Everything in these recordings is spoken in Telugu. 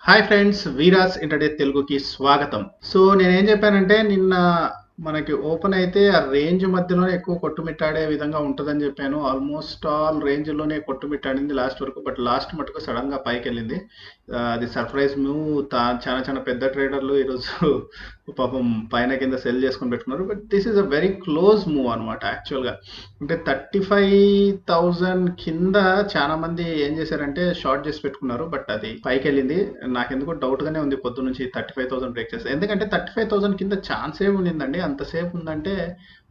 హాయ్ ఫ్రెండ్స్, వీరాస్ ఇంటర్డే తెలుగుకి స్వాగతం. సో నేనేం చెప్పానంటే నిన్న మనకి ఓపెన్ అయితే ఆ రేంజ్ మధ్యలోనే ఎక్కువ కొట్టుమిట్టాడే విధంగా ఉంటుందని చెప్పాను. ఆల్మోస్ట్ ఆల్ రేంజ్లోనే కొట్టుమిట్టాడింది లాస్ట్ వరకు. బట్ లాస్ట్ మటుకు సడన్గా పైకి వెళ్ళింది. అది సర్ప్రైజ్ మూవ్. చాలా చాలా పెద్ద ట్రేడర్లు ఈరోజు పాపం పైన కింద సెల్ చేసుకొని పెట్టుకున్నారు. But this is a very close move అనమాట యాక్చువల్గా. అంటే 35,000 కింద చాలా మంది ఏం చేశారంటే షార్ట్ చేసి పెట్టుకున్నారు. బట్ అది పైకి వెళ్ళింది. నాకెందుకో డౌట్ గానే ఉంది పొద్దు నుంచి 35,000 బ్రేక్ చేస్తే. ఎందుకంటే 35,000 కింద ఛాన్స్ ఏమి ఉండిందండి. అంతసేపు ఉందంటే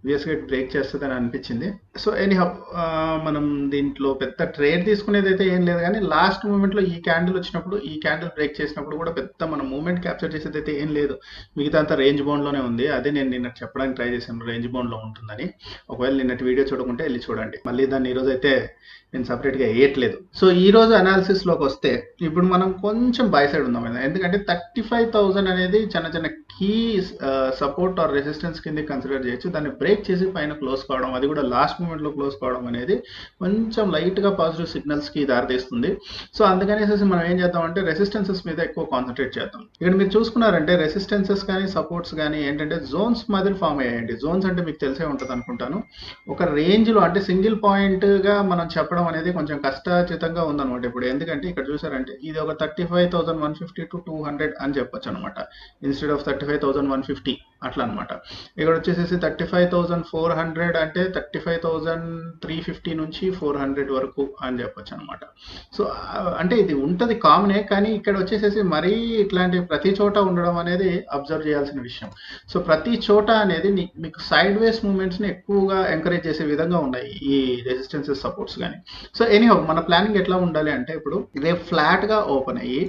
యూఎస్ గేట్ బ్రేక్ చేస్తుందని అనిపించింది. సో ఎనీహౌ, మనం దీంట్లో పెద్ద ట్రేడ్ తీసుకునేది అయితే ఏం లేదు, కానీ లాస్ట్ మూమెంట్లో ఈ క్యాండిల్ వచ్చినప్పుడు, ఈ క్యాండిల్ బ్రేక్ చేసినప్పుడు కూడా పెద్ద మనం మూమెంట్ క్యాప్చర్ చేసేది అయితే ఏం లేదు. మిగతా అంతా రేంజ్ బౌండ్లోనే ఉంది. అదే నేను నిన్న చెప్పడానికి ట్రై చేశాను, రేంజ్ బౌండ్లో ఉంటుందని. ఒకవేళ నిన్నటి వీడియో చూడకుంటే వెళ్ళి చూడండి. మళ్ళీ దాన్ని ఈరోజు అయితే నేను సపరేట్గా వేయట్లేదు. సో ఈ రోజు అనాలిసిస్లోకి వస్తే ఇప్పుడు మనం కొంచెం బై సైడ్ ఉందాం. ఎందుకంటే 35,000 అనేది చిన్న చిన్న కీ సపోర్ట్ ఆర్ రెసిస్టెన్స్ కింద కన్సిడర్ చేయొచ్చు. దాన్ని బ్రేక్ చేసి పైన క్లోజ్ కావడం, అది కూడా లాస్ట్ మూమెంట్లో క్లోజ్ కావడం అనేది కొంచెం లైట్గా పాజిటివ్ సిగ్నల్స్కి దారితీస్తుంది. సో అందుకనేసి మనం ఏం చేద్దామంటే రెసిస్టెన్సెస్ మీద ఎక్కువ కాన్సన్ట్రేట్ చేద్దాం. ఇక్కడ మీరు చూసుకున్నారంటే రెసిస్టెన్సెస్ కానీ సపోర్ట్స్ కానీ ఏంటంటే జోన్స్ మాదిరి ఫామ్ అయ్యాయండి. జోన్స్ అంటే మీకు తెలిసే ఉంటుంది అనుకుంటాను. ఒక రేంజ్లో అంటే సింగిల్ పాయింట్గా మనం చెప్పడం అనేది కొంచెం కష్టచితంగా ఉందన్నమాట ఇప్పుడు. ఎందుకంటే ఇక్కడ చూసారంటే ఇది ఒక 35,150 to 200 అని చెప్పొచ్చు అనమాట. ఇన్స్టెడ్ ఆఫ్ 35,150 అట్లా అనమాట. ఇక్కడ వచ్చేసేసి 35,400 అంటే 35,350 నుంచి 400 వరకు అని చెప్పొచ్చు అనమాట. సో అంటే ఇది ఉంటుంది కామనే, కానీ ఇక్కడ వచ్చేసేసి మరీ ఇట్లాంటి ప్రతి చోట ఉండడం అనేది అబ్జర్వ్ చేయాల్సిన విషయం. సో ప్రతి చోట అనేది మీకు సైడ్ వేస్ మూమెంట్స్ని ఎక్కువగా ఎంకరేజ్ చేసే విధంగా ఉన్నాయి ఈ రెసిస్టెన్సెస్ సపోర్ట్స్ కానీ. సో ఎనీహౌ, మన ప్లానింగ్ ఎట్లా ఉండాలి అంటే ఇప్పుడు రేపు ఫ్లాట్గా ఓపెన్ అయ్యి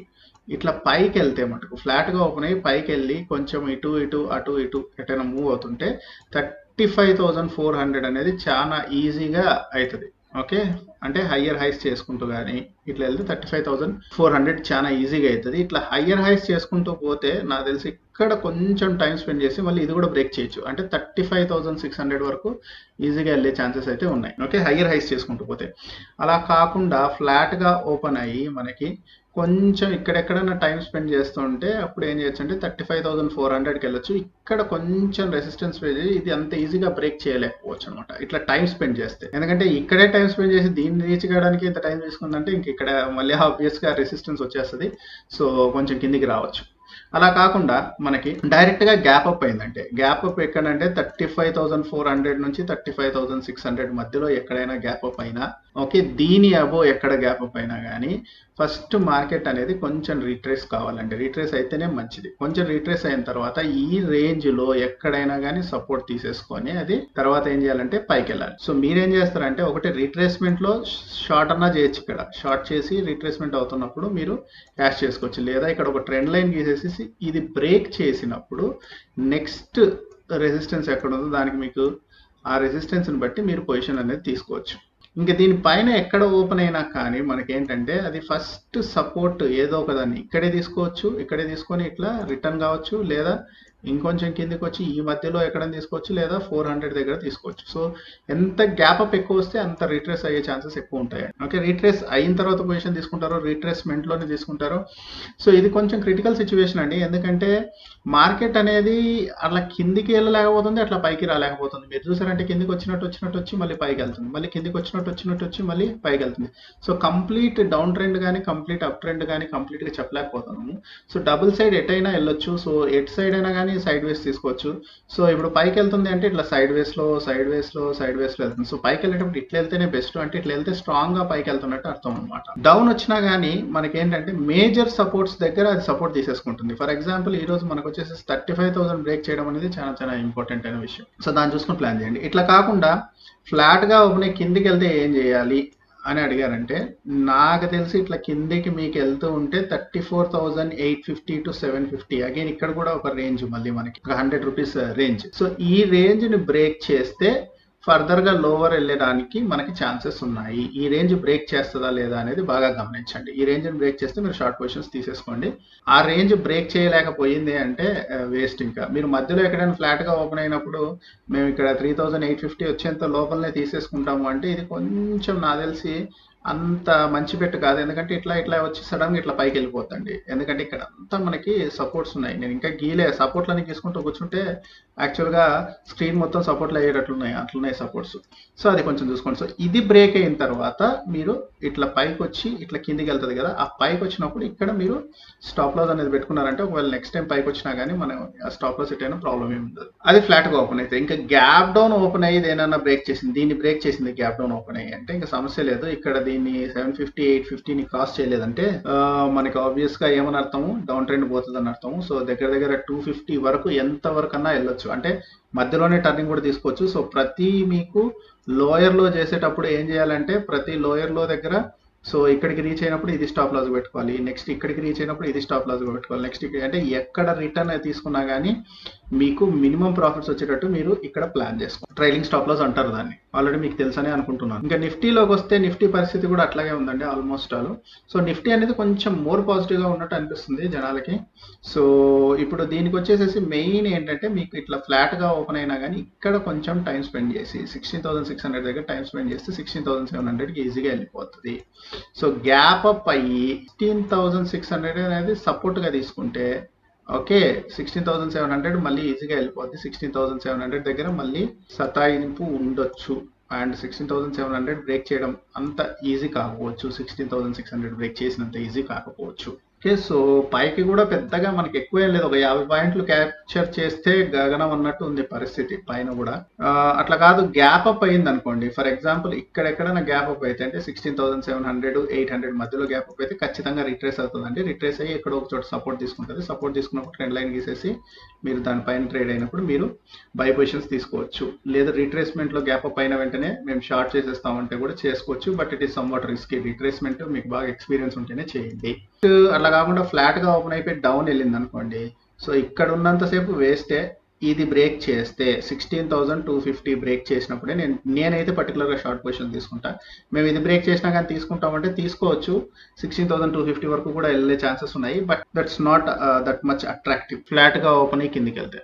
ఇట్లా పైకి వెళ్తే మటుకు ఫ్లాట్గా ఓపెన్ అయ్యి పైకి వెళ్ళి కొంచెం ఇటు ఇటు అటు ఇటు ఎటైనా మూవ్ అవుతుంటే 35,400 అనేది చాలా ఈజీగా అవుతుంది. ఓకే, అంటే హయ్యర్ హైస్ చేసుకుంటూ కానీ ఇట్లా వెళ్తే 35,400 చాలా ఈజీగా అవుతుంది. ఇట్లా హయ్యర్ హైస్ చేసుకుంటూ పోతే నాకు తెలిసి ఇక్కడ కొంచెం టైం స్పెండ్ చేసి మళ్ళీ ఇది కూడా బ్రేక్ చేయొచ్చు. అంటే 35,600 వరకు ఈజీగా వెళ్ళే ఛాన్సెస్ అయితే ఉన్నాయి. ఓకే, హయ్యర్ హైస్ చేసుకుంటూ పోతే. అలా కాకుండా ఫ్లాట్గా ఓపెన్ అయ్యి మనకి కొంచెం ఇక్కడెక్కడైనా టైం స్పెండ్ చేస్తుంటే అప్పుడు ఏం చేయొచ్చు అంటే 35,400కి వెళ్ళొచ్చు. ఇక్కడ కొంచెం రెసిస్టెన్స్ పేజ్ ఇది అంత ఈజీగా బ్రేక్ చేయలేకపోవచ్చు అనమాట ఇట్లా టైం స్పెండ్ చేస్తే. ఎందుకంటే ఇక్కడే టైం స్పెండ్ చేసి దీన్ని రీచ్ కావడానికి ఇంత టైం తీసుకుందంటే ఇంక ఇక్కడ మళ్ళీ ఆబ్వియస్గా రెసిస్టెన్స్ వచ్చేస్తుంది. సో కొంచెం కిందికి రావచ్చు. అలా కాకుండా మనకి డైరెక్ట్గా గ్యాప్ అప్ అయిందంటే, గ్యాప్ అప్ ఎక్కడంటే 35,400 నుంచి 35,600 మధ్యలో ఎక్కడైనా గ్యాప్ అప్ అయినా ఓకే, దీని అబో ఎక్కడ గ్యాప్ అప్ అయినా కానీ ఫస్ట్ మార్కెట్ అనేది కొంచెం రీట్రేస్ కావాలంటే రీట్రేస్ అయితేనే మంచిది. కొంచెం రీట్రేస్ అయిన తర్వాత ఈ రేంజ్లో ఎక్కడైనా కానీ సపోర్ట్ తీసేసుకొని అది తర్వాత ఏం చేయాలంటే పైకి వెళ్ళాలి. సో మీరేం చేస్తారంటే ఒకటి రీట్రేస్మెంట్లో షార్ట్ అన్నా చేయొచ్చు. ఇక్కడ షార్ట్ చేసి రీట్రేస్మెంట్ అవుతున్నప్పుడు మీరు క్యాష్ చేసుకోవచ్చు. లేదా ఇక్కడ ఒక ట్రెండ్ లైన్ గీసేసి ఇది బ్రేక్ చేసినప్పుడు నెక్స్ట్ రెసిస్టెన్స్ ఎక్కడ ఉందో దానికి మీకు ఆ రెసిస్టెన్స్ని బట్టి మీరు పొజిషన్ అనేది తీసుకోవచ్చు. ఇంకా దీనిపైన ఎక్కడ ఓపెన్ అయినా కానీ మనకేంటంటే అది ఫస్ట్ సపోర్ట్ ఏదో ఒకదాన్ని ఇక్కడే తీసుకోవచ్చు. ఇక్కడే తీసుకొని ఇట్లా రిటర్న్ కావచ్చు, లేదా ఇంకొంచెం కిందికి వచ్చి ఈ మధ్యలో ఎక్కడైనా తీసుకోవచ్చు, లేదా 400 దగ్గర తీసుకోవచ్చు. సో ఎంత గ్యాప్ అప్ ఎక్కువ వస్తే అంత రీట్రేస్ అయ్యే ఛాన్సెస్ ఎక్కువ ఉంటాయి. ఓకే, రీట్రేస్ అయిన తర్వాత పొజిషన్ తీసుకుంటారో రీట్రేస్మెంట్లోనే తీసుకుంటారో. సో ఇది కొంచెం క్రిటికల్ సిచ్యువేషన్ అండి. ఎందుకంటే మార్కెట్ అనేది అట్లా కిందికి వెళ్ళలేకపోతుంది, అట్లా పైకి రాలేకపోతుంది. మీరు చూసారంటే కిందికి వచ్చినట్టు వచ్చి మళ్ళీ పైకి వెళ్తుంది, మళ్ళీ కిందికి వచ్చినట్టు వచ్చి మళ్ళీ పైకి వెళ్తుంది. సో కంప్లీట్ డౌన్ ట్రెండ్ కానీ కంప్లీట్ అప్ ట్రెండ్ కానీ కంప్లీట్గా చెప్పలేకపోతున్నాము. సో డబుల్ సైడ్ ఎటైనా వెళ్ళొచ్చు. సో ఎట్ సైడ్ అయినా కానీ సైడ్ వేస్ తీసుకోవచ్చు. సో ఇప్పుడు పైకి వెళ్తుంది అంటే ఇట్లా సైడ్ వేస్లో వెళ్తుంది. సో పైకి వెళ్ళేటప్పుడు ఇట్లా వెళ్తేనే బెస్ట్. అంటే ఇట్లా వెళ్తే స్ట్రాంగ్గా పైకి వెళ్తున్నట్టు అర్థం అనమాట. డౌన్ వచ్చినా కానీ మనకి ఏంటంటే మేజర్ సపోర్ట్స్ దగ్గర అది సపోర్ట్ తీసేసుకుంటుంది. ఫర్ ఎగ్జాంపుల్ ఈ రోజు మనకు వచ్చేసి 35,000 బ్రేక్ చేయడం అనేది చాలా చాలా ఇంపార్టెంట్ అయిన విషయం. సో దాన్ని చూసుకుని ప్లాన్ చేయండి. ఇట్లా కాకుండా ఫ్లాట్గా ఓపెన్ కిందికి వెళ్తే ఏం చేయాలి అని అడిగారంటే, నాకు తెలిసి ఇట్లా కిందికి మీకు వెళ్తూ ఉంటే 34,850 to 750. అగైన్ ఇక్కడ కూడా ఒక రేంజ్ మళ్ళీ మనకి 100 రూపీస్ రేంజ్. సో ఈ రేంజ్ని బ్రేక్ చేస్తే ఫర్దర్గా లోవర్ వెళ్ళడానికి మనకి ఛాన్సెస్ ఉన్నాయి. ఈ రేంజ్ బ్రేక్ చేస్తుందా లేదా అనేది బాగా గమనించండి. ఈ రేంజ్ని బ్రేక్ చేస్తే మీరు షార్ట్ పొజిషన్స్ తీసేసుకోండి. ఆ రేంజ్ బ్రేక్ చేయలేకపోయింది అంటే వేస్ట్. ఇంకా మీరు మధ్యలో ఎక్కడైనా ఫ్లాట్గా ఓపెన్ అయినప్పుడు మేము ఇక్కడ 3,850 వచ్చేంత లోపలనే తీసేసుకుంటాము అంటే ఇది కొంచెం నాకు తెలిసి అంత మంచి బెట్ కాదు. ఎందుకంటే ఇట్లా ఇట్లా వచ్చి సడన్‌గా ఇట్లా పైకెళ్ళిపోద్దండి. ఎందుకంటే ఇక్కడ అంతా మనకి సపోర్ట్స్ ఉన్నాయి. నేను ఇంకా గీయలే సపోర్ట్‌లని గీసుకుంటూ కూర్చుంటే యాక్చువల్‌గా స్క్రీన్ మొత్తం సపోర్ట్‌లు అయ్యేటట్లున్నాయి. అట్లున్నాయి సపోర్ట్స్. సో అది కొంచెం చూసుకోండి. సో ఇది బ్రేక్ అయిన తర్వాత మీరు ఇట్లా పైకొచ్చి ఇట్లా కిందికెళ్తది కదా! ఆ పైకొచ్చినప్పుడు ఇక్కడ మీరు స్టాప్ లాస్ అనేది పెట్టుకున్నారంటే ఒకవేళ నెక్స్ట్ టైం పైకొచ్చినా గానీ మనం ఆ స్టాప్ లాస్ హిట్ అయినా ప్రాబ్లమ్ ఏమి ఉండదు. అది ఫ్లాట్‌గా ఓపెన్ అయితే. ఇంకా గ్యాప్ డౌన్ ఓపెన్ అయ్యి ఇదేనన్నా బ్రేక్ చేసింది. దీన్ని బ్రేక్ చేసింది గ్యాప్ డౌన్ ఓపెన్ అయ్యి అంటే ఇంకా సమస్య లేదు. ఇక్కడ దీన్ని 750, 850ని క్రాస్ చేయలేదంటే మనకి ఆబ్వియస్‌గా ఏమని అర్థము డౌన్ ట్రెండ్ పోతదని అర్థము. సో దగ్గర దగ్గర 250 వరకు ఎంత వరకన్నా వెళ్ళొచ్చు. అంటే మధ్యలోనే టర్నింగ్ కూడా తీసుకోవచ్చు. సో ప్రతి మీకు లోయర్‌లో చేసేటప్పుడు ఏం చేయాలంటే ప్రతి లోయర్‌లో దగ్గర సో ఇక్కడికి రీచ్ అయినప్పుడు ఇది స్టాప్ లాస్ పెట్టుకోవాలి. నెక్స్ట్ ఇక్కడికి రీచ్ అయినప్పుడు ఇది స్టాప్ లాస్ పెట్టుకోవాలి. నెక్స్ట్ అంటే ఎక్కడ రిటర్న్ తీసుకున్నా కానీ మీకు మినిమం ప్రాఫిట్స్ వచ్చేటట్టు మీరు ఇక్కడ ప్లాన్ చేసుకోండి. ట్రైలింగ్ స్టాప్ లాస్ అంటారు దాన్ని. ఆల్రెడీ మీకు తెలుసనే అనుకుంటున్నాను. ఇంకా నిఫ్టీలోకి వస్తే నిఫ్టీ పరిస్థితి కూడా అట్లాగే ఉందండి ఆల్మోస్ట్ ఆల్. సో నిఫ్టీ అనేది కొంచెం మోర్ పాజిటివ్గా ఉన్నట్టు అనిపిస్తుంది జనాలకి. సో ఇప్పుడు దీనికి వచ్చేసేసి మెయిన్ ఏంటంటే మీకు ఇట్లా ఫ్లాట్గా ఓపెన్ అయినా కానీ ఇక్కడ కొంచెం టైం స్పెండ్ చేసి 16,600 దగ్గర టైం స్పెండ్ చేస్తే 16,700కి ఈజీగా వెళ్ళిపోతుంది. సో గ్యాప్ అప్ అయ్యి 16,600 అనేది సపోర్ట్గా తీసుకుంటే ఓకే 16,700 మళ్ళీ ఈజీగా వెళ్ళిపోద్ది. 16,700 దగ్గర మళ్ళీ సతాయింపు ఉండొచ్చు. అండ్ 16,700 బ్రేక్ చేయడం అంత ఈజీ కాకపోవచ్చు. 16,600 బ్రేక్ చేసినంత ఈజీ కాకపోవచ్చు. ఓకే సో పైకి కూడా పెద్దగా మనకి ఎక్కువ ఏం లేదు. ఒక 50 పాయింట్లు క్యాప్చర్ చేస్తే గగనం అన్నట్టు ఉంది పరిస్థితి పైన కూడా. అట్లా కాదు గ్యాప్ అప్ అయింది అనుకోండి. ఫర్ ఎగ్జాంపుల్ ఇక్కడెక్కడైనా గ్యాప్ అప్ అయితే అంటే 16,700, 800 మధ్యలో గ్యాప్ అప్ అయితే ఖచ్చితంగా రిట్రేస్ అవుతుందండి. రిట్రేస్ అయ్యి ఎక్కడో ఒక చోట సపోర్ట్ తీసుకుంటుంది. సపోర్ట్ తీసుకున్నప్పుడు ట్రెండ్ లైన్ గీసేసి మీరు దానిపైన ట్రేడ్ అయినప్పుడు మీరు బై పొజిషన్స్ తీసుకోవచ్చు. లేదా రిట్రేస్మెంట్లో గ్యాప్ అప్ అయిన వెంటనే మేము షార్ట్ చేసేస్తామంటే కూడా చేసుకోవచ్చు. But it is somewhat risky. Retracement మీకు బాగా ఎక్స్పీరియన్స్ ఉంటేనే చేయండి. అట్లా కాకుండా ఫ్లాట్గా ఓపెన్ అయిపోయి డౌన్ వెళ్ళింది అనుకోండి. సో ఇక్కడ ఉన్నంతసేపు వేస్తే ఇది బ్రేక్ చేస్తే 16,250 బ్రేక్ చేసినప్పుడే నేనైతే పర్టికులర్గా షార్ట్ పొజిషన్ తీసుకుంటా. మేము ఇది బ్రేక్ చేసినా కానీ తీసుకుంటామంటే తీసుకోవచ్చు. 16,250 వరకు కూడా వెళ్ళే ఛాన్సెస్ ఉన్నాయి. But that's not that much attractive. ఫ్లాట్గా ఓపెన్ అయ్యి కిందికి వెళ్తే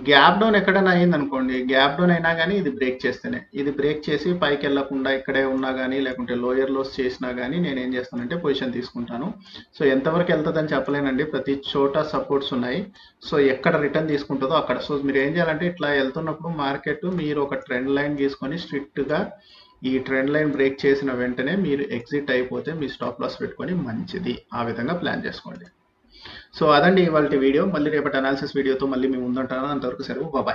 గ్యాప్ డౌన్ ఎక్కడైనా అయింది అనుకోండి. గ్యాప్ డౌన్ అయినా కానీ ఇది బ్రేక్ చేస్తేనే. ఇది బ్రేక్ చేసి పైకి వెళ్లకుండా ఇక్కడే ఉన్నా కానీ లేకుంటే లోయర్ లోస్ చేసినా కానీ నేను ఏం చేస్తానంటే పొజిషన్ తీసుకుంటాను. సో ఎంతవరకు వెళ్తుందని చెప్పలేనండి. ప్రతి చోట సపోర్ట్స్ ఉన్నాయి. సో ఎక్కడ రిటర్న్ తీసుకుంటుందో అక్కడ. సో మీరు ఏం చేయాలంటే ఇట్లా వెళ్తున్నప్పుడు మార్కెట్ మీరు ఒక ట్రెండ్ లైన్ గీసుకొని స్ట్రిక్ట్గా ఈ ట్రెండ్ లైన్ బ్రేక్ చేసిన వెంటనే మీరు ఎగ్జిట్ అయిపోతే మీ స్టాప్ లాస్ పెట్టుకొని మంచిది. ఆ విధంగా ప్లాన్ చేసుకోండి. సో అదండి ఇవాళ వీడియో. మళ్ళీ రేపటి అనాలిసిస్ వీడియోతో మళ్ళీ మేము ముందుంటాను. అంతవరకు సెలవు. బాయ్.